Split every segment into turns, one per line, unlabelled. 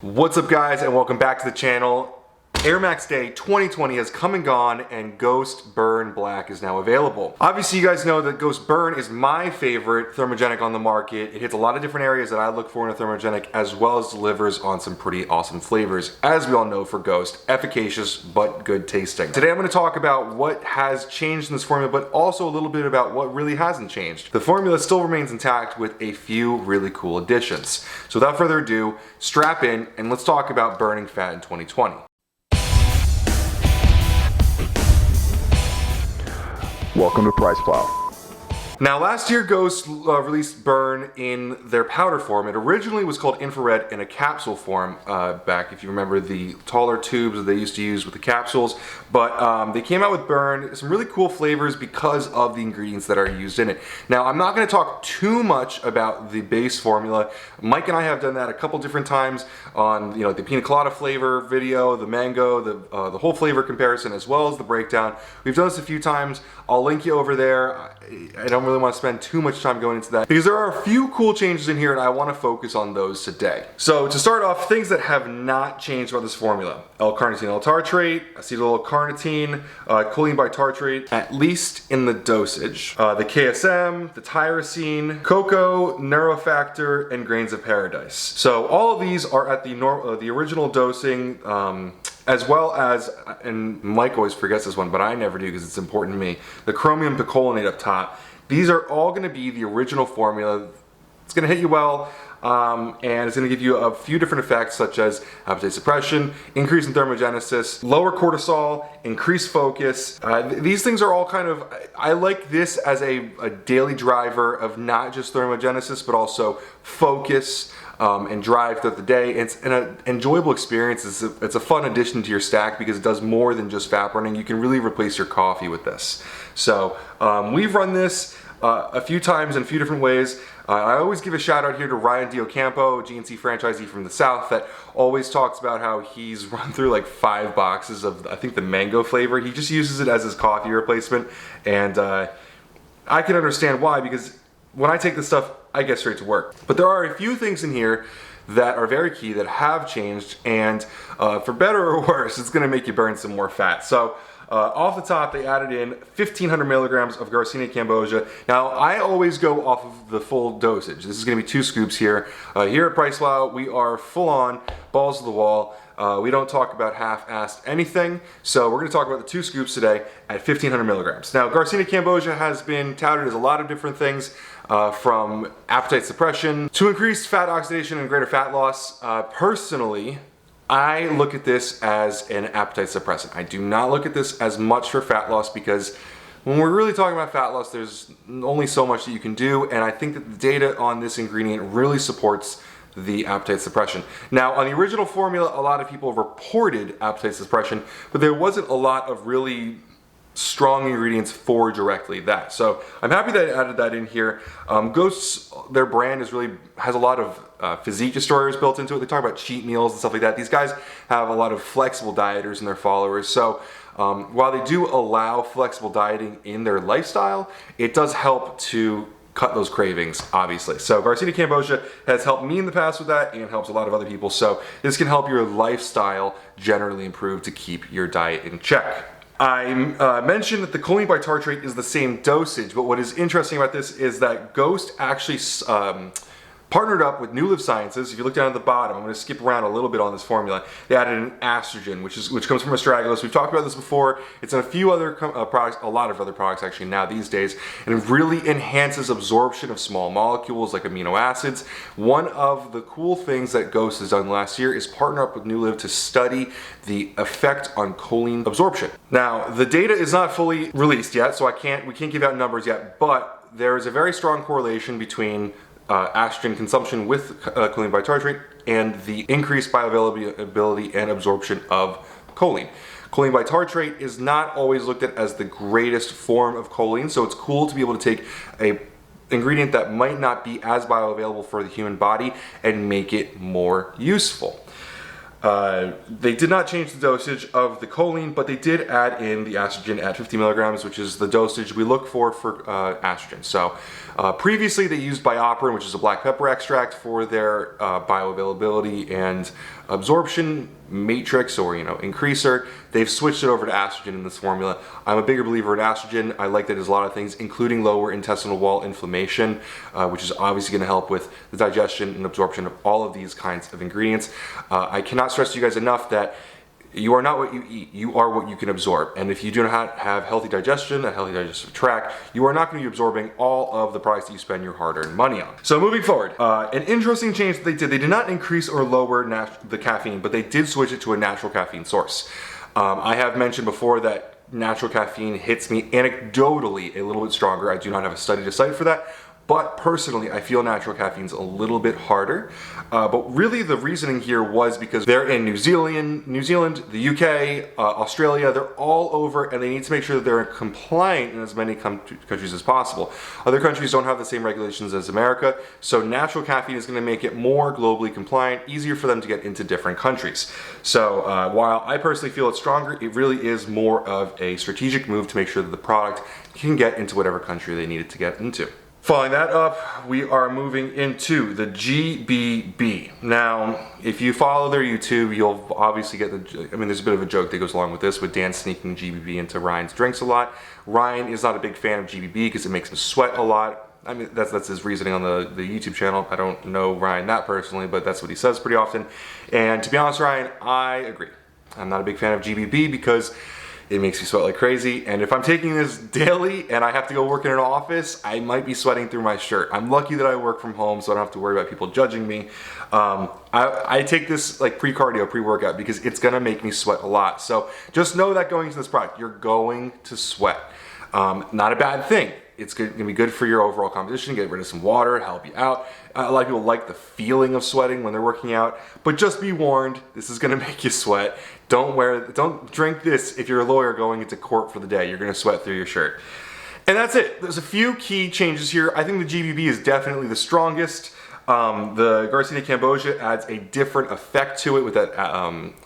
What's up guys, and welcome back to the channel. Air Max Day 2020 has come and gone, and Ghost Burn Black is now available. Obviously you guys know that Ghost Burn is my favorite thermogenic on the market. It hits a lot of different areas that I look for in a thermogenic, as well as delivers on some pretty awesome flavors. As we all know for Ghost, efficacious but good tasting. Today I'm going to talk about what has changed in this formula, but also a little bit about what really hasn't changed. The formula still remains intact with a few really cool additions. So without further ado, strap in and let's talk about burning fat in 2020.
Welcome to PricePlow.
Now last year Ghost released Burn in their powder form. It originally was called Infrared in a capsule form back, if you remember the taller tubes that they used to use with the capsules, but they came out with Burn, some really cool flavors because of the ingredients that are used in it. Now I'm not going to talk too much about the base formula. Mike and I have done that a couple different times on the pina colada flavor video, the mango, the whole flavor comparison, as well as the breakdown. We've done this a few times. I'll link you over there. I don't really want to spend too much time going into that because there are a few cool changes in here and I want to focus on those today. So to start off, things that have not changed about this formula: L-carnitine L-tartrate, acetyl-L-carnitine, choline bitartrate, at least in the dosage, the KSM, the tyrosine, cocoa, neurofactor, and grains of paradise. So all of these are at the original dosing, as well as, and Mike always forgets this one, but I never do because it's important to me, the chromium picolinate up top. These are all going to be the original formula. It's going to hit you well, and it's going to give you a few different effects, such as appetite suppression, increase in thermogenesis, lower cortisol, increased focus. These things are all kind of, I like this as a daily driver of not just thermogenesis, but also focus, and drive throughout the day. It's an enjoyable experience. It's a fun addition to your stack because it does more than just fat burning. You can really replace your coffee with this. So we've run this a few times in a few different ways. I always give a shout out here to Ryan Diocampo, a GNC franchisee from the South, that always talks about how he's run through like 5 boxes of, I think, the mango flavor. He just uses it as his coffee replacement, and I can understand why, because when I take this stuff, I get straight to work. But there are a few things in here that are very key that have changed, and for better or worse, it's gonna make you burn some more fat. So off the top, they added in 1,500 milligrams of Garcinia Cambogia. Now, I always go off of the full dosage. This is gonna be 2 scoops here. Here at PricePlow, we are full on, balls to the wall. We don't talk about half-assed anything, so we're going to talk about the 2 scoops today at 1,500 milligrams. Now, Garcinia Cambogia has been touted as a lot of different things, from appetite suppression to increased fat oxidation and greater fat loss. Personally, I look at this as an appetite suppressant. I do not look at this as much for fat loss, because when we're really talking about fat loss, there's only so much that you can do, and I think that the data on this ingredient really supports the appetite suppression. Now, on the original formula, a lot of people reported appetite suppression, but there wasn't a lot of really strong ingredients for directly that. So I'm happy that I added that in here. Ghosts, their brand has a lot of physique destroyers built into it. They talk about cheat meals and stuff like that. These guys have a lot of flexible dieters in their followers. So while they do allow flexible dieting in their lifestyle, it does help to cut those cravings, obviously. So Garcinia Cambogia has helped me in the past with that, and helps a lot of other people. So this can help your lifestyle generally improve to keep your diet in check. I mentioned that the choline bitartrate is the same dosage, but what is interesting about this is that Ghost actually partnered up with New Live Sciences. If you look down at the bottom, I'm going to skip around a little bit on this formula. They added an estrogen, which comes from astragalus. We've talked about this before. It's in a few other products, a lot of other products actually now these days, and it really enhances absorption of small molecules like amino acids. One of the cool things that Ghost has done last year is partner up with New Live to study the effect on choline absorption. Now, the data is not fully released yet, so we can't give out numbers yet, but there is a very strong correlation between estrogen consumption with choline bitartrate and the increased bioavailability and absorption of choline. Choline bitartrate is not always looked at as the greatest form of choline, so it's cool to be able to take a ingredient that might not be as bioavailable for the human body and make it more useful. They did not change the dosage of the choline, but they did add in the estrogen at 50 milligrams, which is the dosage we look for estrogen. So previously they used bioperin, which is a black pepper extract, for their bioavailability and absorption matrix or increaser. They've switched it over to estrogen in this formula. I'm a bigger believer in estrogen. I like that it does a lot of things, including lower intestinal wall inflammation, which is obviously going to help with the digestion and absorption of all of these kinds of ingredients. I cannot stress to you guys enough that you are not what you eat, you are what you can absorb. And if you do not have healthy digestion, a healthy digestive tract, you are not going to be absorbing all of the products that you spend your hard-earned money on. So moving forward, an interesting change that they did not increase or lower the caffeine, but they did switch it to a natural caffeine source. I have mentioned before that natural caffeine hits me anecdotally a little bit stronger. I do not have a study to cite for that. But personally, I feel natural caffeine's a little bit harder. But really the reasoning here was because they're in New Zealand, the UK, Australia, they're all over, and they need to make sure that they're compliant in as many countries as possible. Other countries don't have the same regulations as America, so natural caffeine is gonna make it more globally compliant, easier for them to get into different countries. So while I personally feel it's stronger, it really is more of a strategic move to make sure that the product can get into whatever country they need it to get into. Following that up, we are moving into the GBB. Now, if you follow their YouTube, you'll obviously get there's a bit of a joke that goes along with this, with Dan sneaking GBB into Ryan's drinks a lot. Ryan is not a big fan of GBB because it makes him sweat a lot. I mean, that's his reasoning on the YouTube channel. I don't know Ryan that personally, but that's what he says pretty often. And to be honest, Ryan, I agree. I'm not a big fan of GBB because it makes me sweat like crazy, and if I'm taking this daily and I have to go work in an office, I might be sweating through my shirt. I'm lucky that I work from home, so I don't have to worry about people judging me. I take this like pre-cardio, pre-workout, because it's gonna make me sweat a lot. So just know that going into this product, you're going to sweat. Not a bad thing. It's gonna be good for your overall composition, get rid of some water, help you out. A lot of people like the feeling of sweating when they're working out, but just be warned, this is gonna make you sweat. Don't drink this if you're a lawyer going into court for the day. You're gonna sweat through your shirt. And that's it. There's a few key changes here. I think the GBB is definitely the strongest. The Garcinia Cambogia adds a different effect to it with that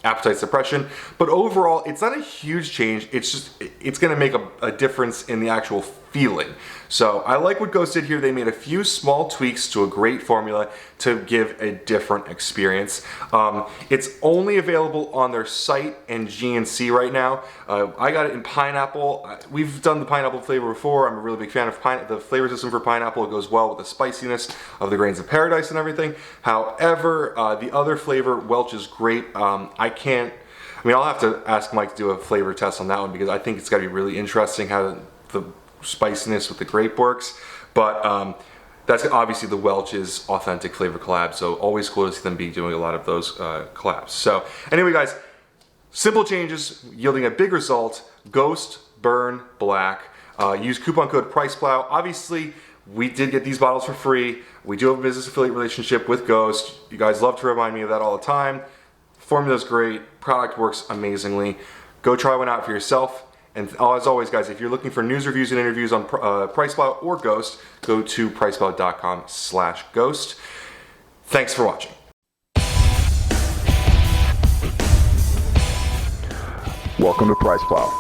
appetite suppression, but overall it's not a huge change. It's gonna make a difference in the actual feeling. So I like what Ghost did here. They made a few small tweaks to a great formula to give a different experience. It's only available on their site and GNC right now. I got it in pineapple. We've done the pineapple flavor before. I'm a really big fan of the flavor system for pineapple. It goes well with the spiciness of the grains of paradise and everything. However, the other flavor, Welch, is great. I'll have to ask Mike to do a flavor test on that one because I think it's got to be really interesting how the spiciness with the grape works. But that's obviously the Welch's authentic flavor collab, so always cool to see them be doing a lot of those collabs. So anyway, guys, simple changes yielding a big result. Ghost, Burn, Black. Use coupon code PricePlow. Obviously, we did get these bottles for free. We do have a business affiliate relationship with Ghost. You guys love to remind me of that all the time. Formula's great. Product works amazingly. Go try one out for yourself. And as always, guys, if you're looking for news, reviews, and interviews on PricePlow or Ghost, go to PricePlow.com/Ghost. Thanks for watching.
Welcome to PricePlow.